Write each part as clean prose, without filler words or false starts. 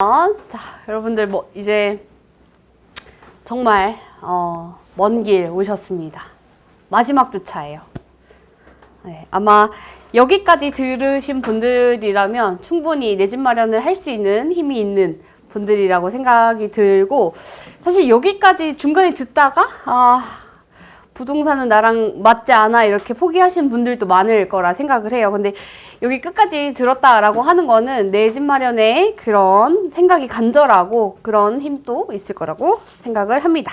자, 여러분들 뭐 이제 정말 먼 길 오셨습니다. 마지막 주차예요. 네, 아마 여기까지 들으신 분들이라면 충분히 내 집 마련을 할 수 있는 힘이 있는 분들이라고 생각이 들고, 사실 여기까지 중간에 듣다가 부동산은 나랑 맞지 않아 이렇게 포기하신 분들도 많을 거라 생각을 해요. 근데 여기 끝까지 들었다라고 하는 거는 내 집 마련에 그런 생각이 간절하고 그런 힘도 있을 거라고 생각을 합니다.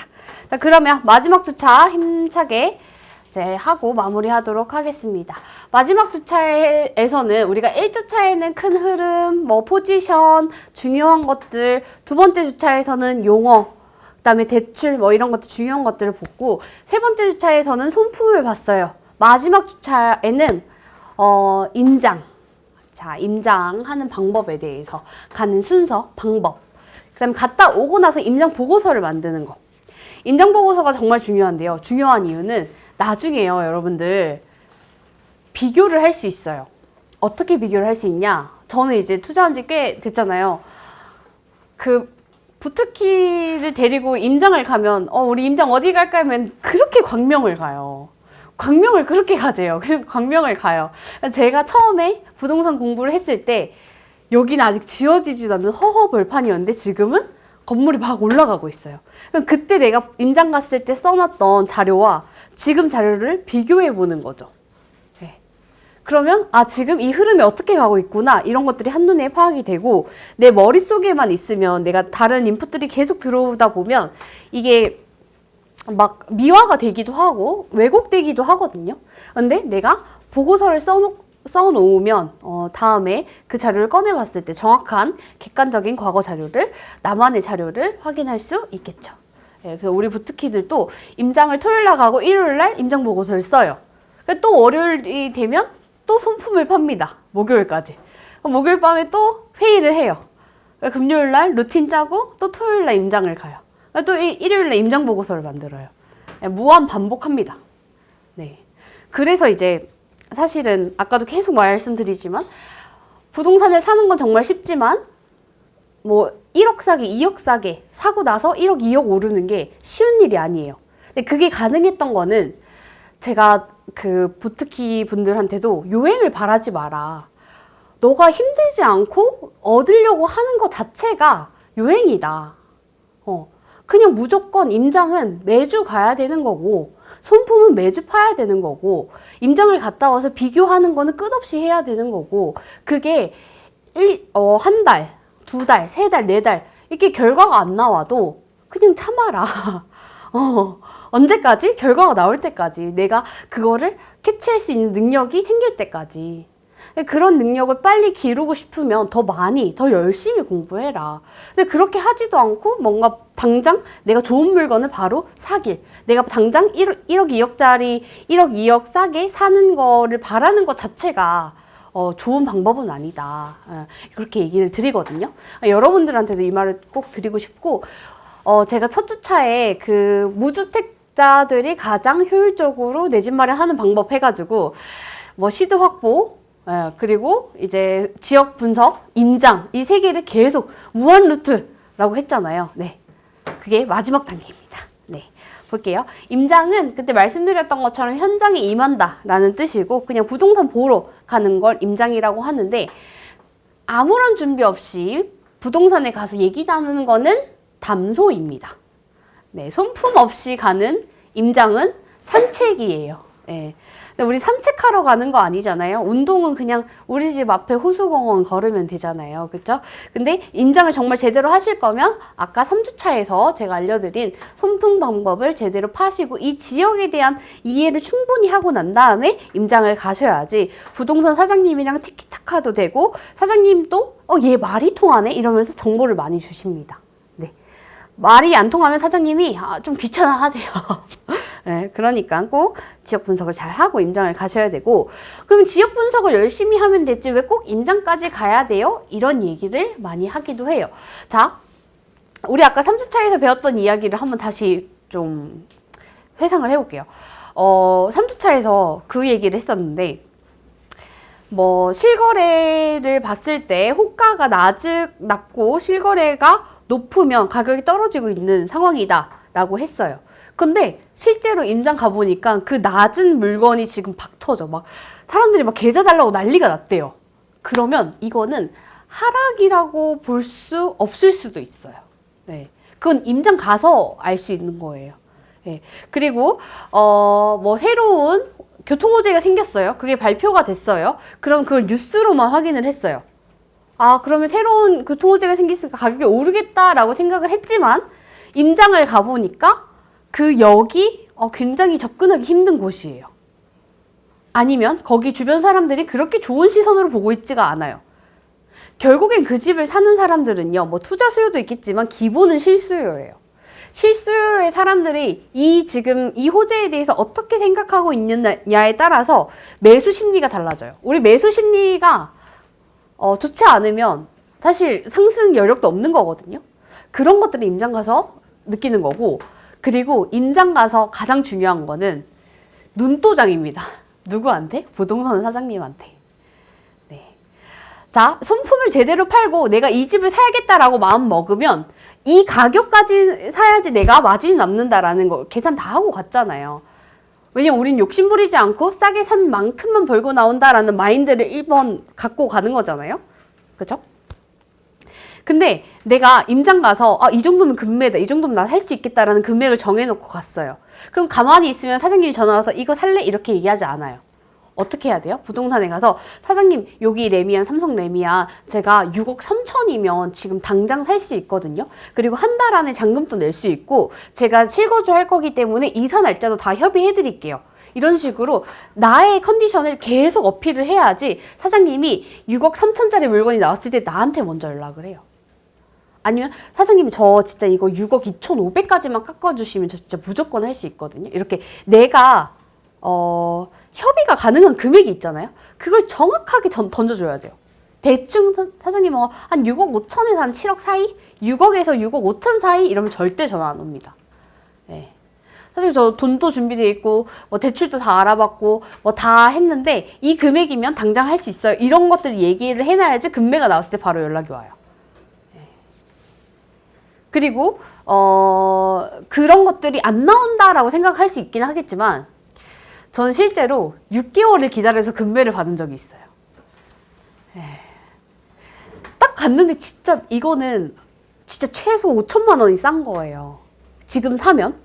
자, 그러면 마지막 주차 힘차게 이제 하고 마무리하도록 하겠습니다. 마지막 주차에서는 우리가 1주차에는 큰 흐름, 뭐 포지션, 중요한 것들, 두 번째 주차에서는 용어, 그다음에 대출 뭐 이런 것들 중요한 것들을 보고, 세 번째 주차에서는 손품을 봤어요. 마지막 주차에는 임장. 자, 임장하는 방법에 대해서 가는 순서, 방법. 그다음에 갔다 오고 나서 임장 보고서를 만드는 거. 임장 보고서가 정말 중요한데요. 중요한 이유는 나중에요, 여러분들. 비교를 할 수 있어요. 어떻게 비교를 할 수 있냐? 저는 이제 투자한 지 꽤 됐잖아요. 부특키를 데리고 임장을 가면 우리 임장 어디 갈까 하면 그렇게 광명을 가요. 광명을 그렇게 가재요. 그리고 광명을 가요. 제가 처음에 부동산 공부를 했을 때 여기는 아직 지어지지도 않는 허허벌판이었는데 지금은 건물이 막 올라가고 있어요. 그때 내가 임장 갔을 때 써놨던 자료와 지금 자료를 비교해 보는 거죠. 네. 그러면 지금 이 흐름이 어떻게 가고 있구나, 이런 것들이 한눈에 파악이 되고, 내 머릿속에만 있으면 내가 다른 인풋들이 계속 들어오다 보면 이게 막 미화가 되기도 하고 왜곡되기도 하거든요. 근데 내가 보고서를 써놓으면 다음에 그 자료를 꺼내봤을 때 정확한 객관적인 과거 자료를, 나만의 자료를 확인할 수 있겠죠. 예, 그래서 우리 부특키들도 임장을 토요일날 가고 일요일날 임장 보고서를 써요. 또 월요일이 되면 또 손품을 팝니다. 목요일까지. 목요일 밤에 또 회의를 해요. 금요일날 루틴 짜고 또 토요일날 임장을 가요. 또 일요일날 임장 보고서를 만들어요. 무한 반복합니다. 네. 그래서 이제 사실은 아까도 계속 말씀드리지만 부동산을 사는 건 정말 쉽지만 뭐 1억 사기, 2억 사기 사고 나서 1억, 2억 오르는 게 쉬운 일이 아니에요. 근데 그게 가능했던 거는 제가 그 부특키 분들한테도 요행을 바라지 마라. 너가 힘들지 않고 얻으려고 하는 것 자체가 요행이다. 그냥 무조건 임장은 매주 가야 되는 거고, 손품은 매주 파야 되는 거고, 임장을 갔다 와서 비교하는 거는 끝없이 해야 되는 거고, 그게 한 달, 두 달, 세 달, 네 달 이렇게 결과가 안 나와도 그냥 참아라. 언제까지? 결과가 나올 때까지. 내가 그거를 캐치할 수 있는 능력이 생길 때까지. 그런 능력을 빨리 기르고 싶으면 더 많이, 더 열심히 공부해라. 근데 그렇게 하지도 않고 뭔가 당장 내가 좋은 물건을 바로 사길, 내가 당장 1억, 2억짜리 1억, 2억 싸게 사는 거를 바라는 것 자체가 좋은 방법은 아니다. 그렇게 얘기를 드리거든요. 여러분들한테도 이 말을 꼭 드리고 싶고, 제가 첫 주차에 그 무주택자들이 가장 효율적으로 내 집 마련하는 방법 해가지고 뭐 시드 확보, 그리고 이제 지역 분석, 임장, 이 세 개를 계속 무한 루트라고 했잖아요. 네, 그게 마지막 단계입니다. 네, 볼게요. 임장은 그때 말씀드렸던 것처럼 현장에 임한다 라는 뜻이고, 그냥 부동산 보러 가는 걸 임장이라고 하는데, 아무런 준비 없이 부동산에 가서 얘기 나누는 거는 담소입니다. 네, 손품 없이 가는 임장은 산책이에요. 네. 근데 우리 산책하러 가는 거 아니잖아요. 운동은 그냥 우리 집 앞에 호수공원 걸으면 되잖아요. 그쵸? 근데 임장을 정말 제대로 하실 거면 아까 3주차에서 제가 알려드린 손품 방법을 제대로 파시고 이 지역에 대한 이해를 충분히 하고 난 다음에 임장을 가셔야지, 부동산 사장님이랑 티키타카도 되고 사장님도 얘 말이 통하네 이러면서 정보를 많이 주십니다. 네. 말이 안 통하면 사장님이 좀 귀찮아 하세요. 네, 그러니까 꼭 지역 분석을 잘 하고 임장을 가셔야 되고, 그럼 지역 분석을 열심히 하면 되지 왜 꼭 임장까지 가야 돼요? 이런 얘기를 많이 하기도 해요. 자, 우리 아까 3주차에서 배웠던 이야기를 한번 다시 좀 회상을 해볼게요. 3주차에서 그 얘기를 했었는데, 뭐 실거래를 봤을 때 호가가 낮고 실거래가 높으면 가격이 떨어지고 있는 상황이다 라고 했어요. 근데 실제로 임장 가보니까 그 낮은 물건이 지금 박 터져. 막 사람들이 막 계좌 달라고 난리가 났대요. 그러면 이거는 하락이라고 볼 수 없을 수도 있어요. 네. 그건 임장 가서 알 수 있는 거예요. 네. 그리고 뭐 새로운 교통호재가 생겼어요. 그게 발표가 됐어요. 그럼 그걸 뉴스로만 확인을 했어요. 아, 그러면 새로운 교통호재가 생겼으니까 가격이 오르겠다라고 생각을 했지만 임장을 가보니까 그 역이 굉장히 접근하기 힘든 곳이에요. 아니면 거기 주변 사람들이 그렇게 좋은 시선으로 보고 있지가 않아요. 결국엔 그 집을 사는 사람들은요, 뭐 투자 수요도 있겠지만 기본은 실수요예요. 실수요의 사람들이 지금 이 호재에 대해서 어떻게 생각하고 있느냐에 따라서 매수 심리가 달라져요. 우리 매수 심리가 좋지 않으면 사실 상승 여력도 없는 거거든요. 그런 것들을 임장 가서 느끼는 거고, 그리고 임장 가서 가장 중요한 거는 눈도장입니다. 누구한테? 부동산 사장님한테. 네. 자, 손품을 제대로 팔고 내가 이 집을 사야겠다라고 마음 먹으면 이 가격까지 사야지 내가 마진이 남는다라는 거 계산 다 하고 갔잖아요. 왜냐면 우린 욕심 부리지 않고 싸게 산 만큼만 벌고 나온다라는 마인드를 1번 갖고 가는 거잖아요. 그죠? 근데 내가 임장 가서 이 정도면 금매다, 이 정도면 나 살 수 있겠다라는 금액을 정해놓고 갔어요. 그럼 가만히 있으면 사장님이 전화 와서 이거 살래? 이렇게 얘기하지 않아요. 어떻게 해야 돼요? 부동산에 가서 사장님 여기 레미안, 삼성 레미안 제가 6억 3천이면 지금 당장 살 수 있거든요. 그리고 한 달 안에 잔금도 낼 수 있고 제가 실거주 할 거기 때문에 이사 날짜도 다 협의해 드릴게요. 이런 식으로 나의 컨디션을 계속 어필을 해야지 사장님이 6억 3천짜리 물건이 나왔을 때 나한테 먼저 연락을 해요. 아니면 사장님 저 진짜 이거 6억 2,500까지만 깎아주시면 저 진짜 무조건 할 수 있거든요. 이렇게 내가 협의가 가능한 금액이 있잖아요. 그걸 정확하게 던져줘야 돼요. 대충 사장님 한 6억 5천에서 한 7억 사이? 6억에서 6억 5천 사이? 이러면 절대 전화 안 옵니다. 네. 사실 저 돈도 준비되어 있고 뭐 대출도 다 알아봤고 뭐 다 했는데 이 금액이면 당장 할 수 있어요. 이런 것들 얘기를 해놔야지 금매가 나왔을 때 바로 연락이 와요. 그리고 그런 것들이 안 나온다라고 생각할 수 있긴 하겠지만 저는 실제로 6개월을 기다려서 금매를 받은 적이 있어요. 딱 갔는데 진짜 이거는 진짜 최소 5천만 원이 싼 거예요. 지금 사면.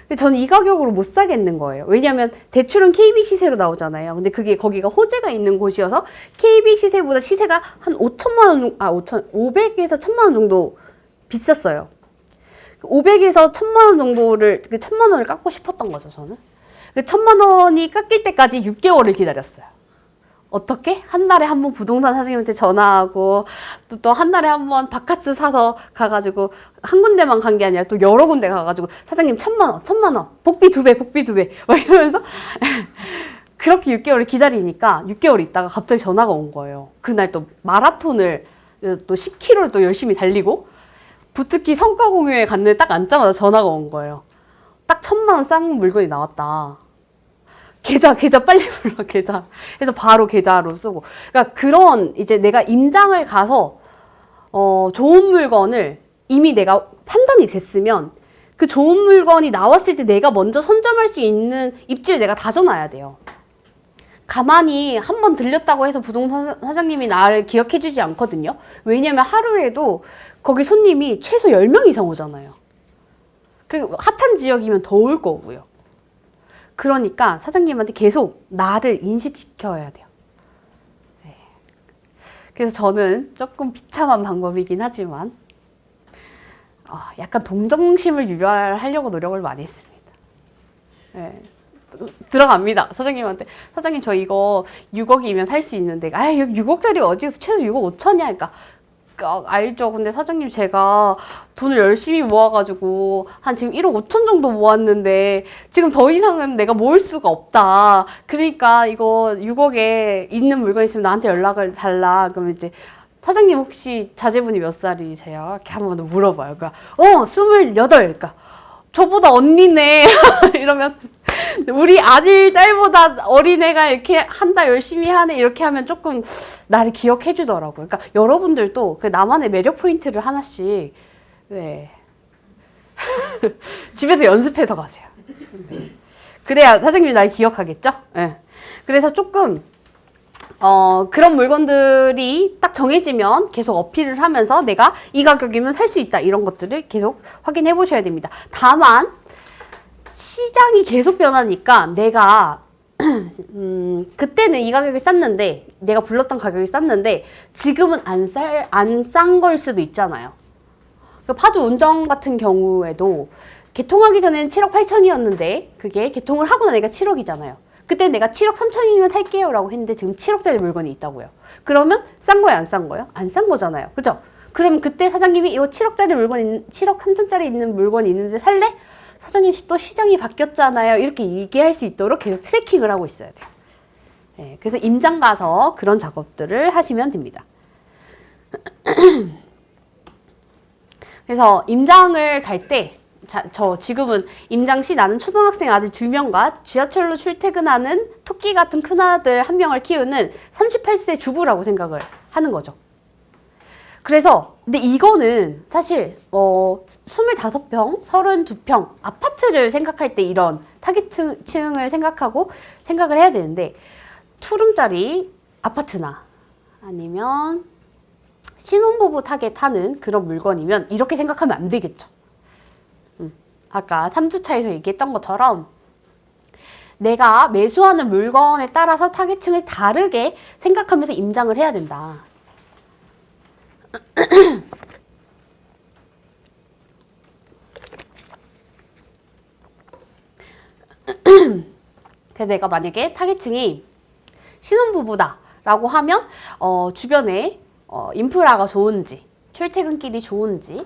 근데 저는 이 가격으로 못 사겠는 거예요. 왜냐하면 대출은 KB 시세로 나오잖아요. 근데 그게 거기가 호재가 있는 곳이어서 KB 시세보다 시세가 한 500에서 1,000만 원 정도 비쌌어요. 500에서 1,000만 원 정도를, 1,000만 원을 깎고 싶었던 거죠, 저는. 1,000만 원이 깎일 때까지 6개월을 기다렸어요. 어떻게? 한 달에 한 번 부동산 사장님한테 전화하고, 또 한 달에 한 번 바카스 사서 가가지고, 한 군데만 간 게 아니라 또 여러 군데 가가지고, 사장님 1,000만 원, 복비 2배, 복비 2배. 막 이러면서, 그렇게 6개월을 기다리니까, 6개월 있다가 갑자기 전화가 온 거예요. 그날 또 마라톤을, 또 10km를 또 열심히 달리고, 부특히 성과 공유에 갔는데 딱 앉자마자 전화가 온 거예요. 딱 1,000만 원 싼 물건이 나왔다. 계좌 빨리 불러, 계좌. 그래서 바로 계좌로 쓰고. 그러니까 그런 이제 내가 임장을 가서 좋은 물건을 이미 내가 판단이 됐으면 그 좋은 물건이 나왔을 때 내가 먼저 선점할 수 있는 입지를 내가 다져놔야 돼요. 가만히 한 번 들렸다고 해서 부동산 사장님이 나를 기억해주지 않거든요. 왜냐면 하루에도 거기 손님이 최소 10명 이상 오잖아요. 그 핫한 지역이면 더 올 거고요. 그러니까 사장님한테 계속 나를 인식시켜야 돼요. 네. 그래서 저는 조금 비참한 방법이긴 하지만 약간 동정심을 유발하려고 노력을 많이 했습니다. 네. 들어갑니다. 사장님한테. 사장님 저 이거 6억이면 살 수 있는데 여기 6억짜리가 어디서 최소 6억 5천이야. 그러니까 알죠. 근데 사장님 제가 돈을 열심히 모아가지고 한 지금 1억 5천 정도 모았는데 지금 더 이상은 내가 모을 수가 없다. 그러니까 이거 6억에 있는 물건 있으면 나한테 연락을 달라. 그러면 이제 사장님 혹시 자제분이 몇 살이세요? 이렇게 한번 물어봐요. 그러니까 28. 그러니까 저보다 언니네. 이러면 우리 아들, 딸보다 어린애가 이렇게 한다, 열심히 하네, 이렇게 하면 조금 나를 기억해 주더라고요. 그러니까 여러분들도 그 나만의 매력 포인트를 하나씩, 네. 집에서 연습해서 가세요. 네. 그래야 사장님이 날 기억하겠죠? 네. 그래서 조금, 그런 물건들이 딱 정해지면 계속 어필을 하면서 내가 이 가격이면 살 수 있다. 이런 것들을 계속 확인해 보셔야 됩니다. 다만, 시장이 계속 변하니까 내가 그때는 이 가격이 쌌는데 내가 불렀던 가격이 쌌는데 지금은 안 싼 걸 수도 있잖아요. 그 파주 운정 같은 경우에도 개통하기 전에는 7억 8천이었는데 그게 개통을 하고 나니까 7억이잖아요. 그때 내가 7억 3천이면 살게요 라고 했는데 지금 7억짜리 물건이 있다고요. 그러면 싼 거예요, 안 싼 거예요? 안 싼 거잖아요. 그죠? 그럼 그때 사장님이 이거 7억짜리 물건, 7억 3천짜리 있는 물건이 있는데 살래? 사장님 또 시장이 바뀌었잖아요. 이렇게 얘기할 수 있도록 계속 트래킹을 하고 있어야 돼요. 네, 그래서 임장 가서 그런 작업들을 하시면 됩니다. 그래서 임장을 갈 때, 저 지금은 임장시 나는 초등학생 아들 2명과 지하철로 출퇴근하는 토끼 같은 큰아들 1명을 키우는 38세 주부라고 생각을 하는 거죠. 그래서 근데 이거는 사실 25평, 32평 아파트를 생각할 때 이런 타깃층을 생각을 해야 되는데 투룸짜리 아파트나 아니면 신혼부부 타는 그런 물건이면 이렇게 생각하면 안 되겠죠. 아까 3주차에서 얘기했던 것처럼 내가 매수하는 물건에 따라서 타깃층을 다르게 생각하면서 임장을 해야 된다. 그래서 내가 만약에 타겟층이 신혼부부다 라고 하면 주변에 인프라가 좋은지 출퇴근길이 좋은지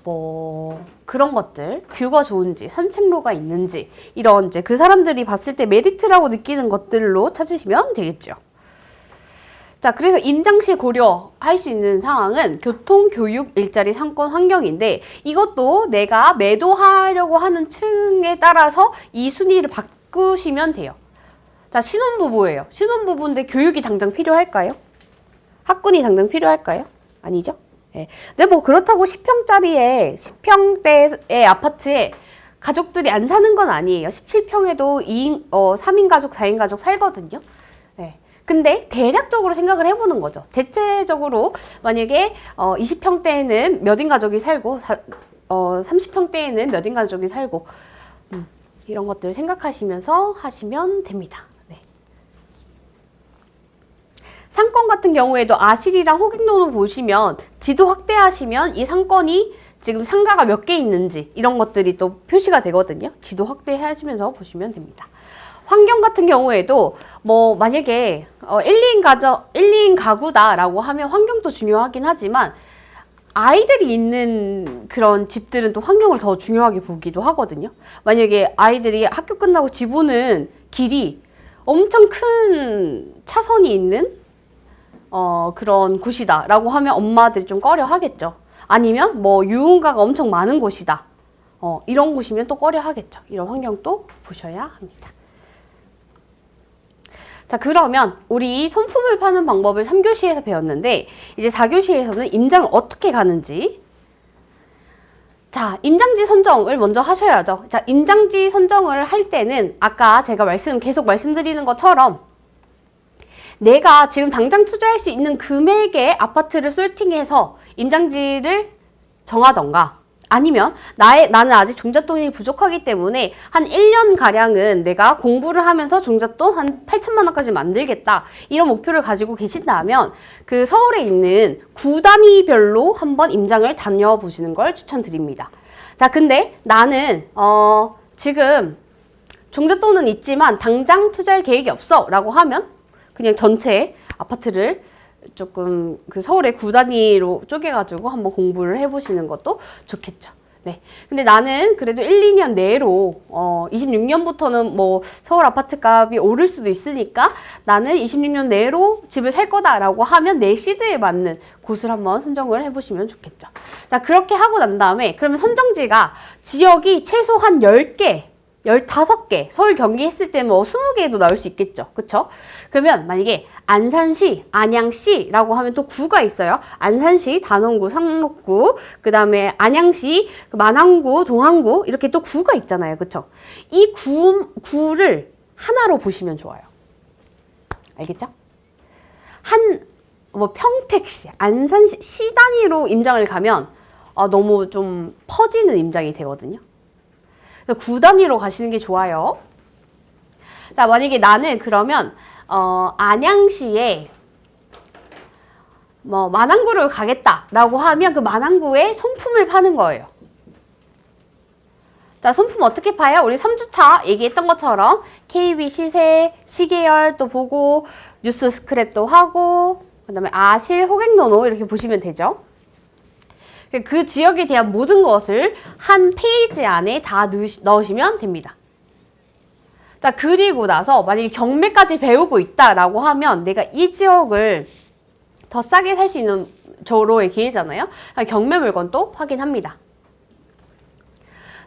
뭐 그런 것들 뷰가 좋은지 산책로가 있는지 이런 이제 그 사람들이 봤을 때 메리트라고 느끼는 것들로 찾으시면 되겠죠. 자, 그래서 임장 시 고려할 수 있는 상황은 교통, 교육, 일자리, 상권, 환경인데 이것도 내가 매도하려고 하는 층에 따라서 이 순위를 바꾸시면 돼요. 자, 신혼부부예요. 신혼부부인데 교육이 당장 필요할까요? 학군이 당장 필요할까요? 아니죠? 네. 근데 뭐 그렇다고 10평짜리에 10평대의 아파트에 가족들이 안 사는 건 아니에요. 17평에도 3인 가족, 4인 가족 살거든요. 네. 근데 대략적으로 생각을 해보는 거죠. 대체적으로 만약에 20평대에는 몇 인 가족이 살고 30평대에는 몇 인 가족이 살고 이런 것들 생각하시면서 하시면 됩니다. 네. 상권 같은 경우에도 아실이랑 호갱노로 보시면 지도 확대하시면 이 상권이 지금 상가가 몇 개 있는지 이런 것들이 또 표시가 되거든요. 지도 확대하시면서 보시면 됩니다. 환경 같은 경우에도 뭐 만약에 1인 가구다라고 하면 환경도 중요하긴 하지만 아이들이 있는 그런 집들은 또 환경을 더 중요하게 보기도 하거든요. 만약에 아이들이 학교 끝나고 집 오는 길이 엄청 큰 차선이 있는 그런 곳이다 라고 하면 엄마들이 좀 꺼려 하겠죠. 아니면 뭐 유흥가가 엄청 많은 곳이다. 이런 곳이면 또 꺼려 하겠죠. 이런 환경도 보셔야 합니다. 자, 그러면 우리 손품을 파는 방법을 3교시에서 배웠는데 이제 4교시에서는 임장을 어떻게 가는지. 자, 임장지 선정을 먼저 하셔야죠. 자, 임장지 선정을 할 때는 아까 제가 계속 말씀드리는 것처럼 내가 지금 당장 투자할 수 있는 금액의 아파트를 솔팅해서 임장지를 정하던가 아니면 나는 아직 종잣돈이 부족하기 때문에 한 1년가량은 내가 공부를 하면서 종잣돈 한 8천만 원까지 만들겠다. 이런 목표를 가지고 계신다면 그 서울에 있는 구 단위별로 한번 임장을 다녀보시는 걸 추천드립니다. 자, 근데 나는 지금 종잣돈은 있지만 당장 투자할 계획이 없어 라고 하면 그냥 전체 아파트를 조금 그 서울의 구 단위로 쪼개가지고 한번 공부를 해보시는 것도 좋겠죠. 네. 근데 나는 그래도 1, 2년 내로 26년부터는 뭐 서울 아파트 값이 오를 수도 있으니까 나는 26년 내로 집을 살 거다라고 하면 내 시드에 맞는 곳을 한번 선정을 해보시면 좋겠죠. 자, 그렇게 하고 난 다음에 그러면 선정지가 지역이 최소한 10개 15개, 서울 경기 했을 때는 뭐 20개도 나올 수 있겠죠. 그쵸? 그러면 만약에 안산시, 안양시라고 하면 또 구가 있어요. 안산시, 단원구, 상록구, 그 다음에 안양시, 만안구, 동안구 이렇게 또 구가 있잖아요. 그쵸? 이 구를 하나로 보시면 좋아요. 알겠죠? 뭐 평택시, 안산시, 시 단위로 임장을 가면 너무 좀 퍼지는 임장이 되거든요. 구 단위로 가시는 게 좋아요. 자, 만약에 나는 그러면 안양시에 뭐 만안구를 가겠다라고 하면 그 만안구에 손품을 파는 거예요. 자, 손품 어떻게 파요? 우리 3주차 얘기했던 것처럼 KB 시세, 시계열도 보고 뉴스 스크랩도 하고 그 다음에 아실, 호갱노노 이렇게 보시면 되죠. 그 지역에 대한 모든 것을 한 페이지 안에 다 넣으시면 됩니다. 자, 그리고 나서 만약에 경매까지 배우고 있다라고 하면 내가 이 지역을 더 싸게 살 수 있는 저로의 기회잖아요. 경매 물건도 확인합니다.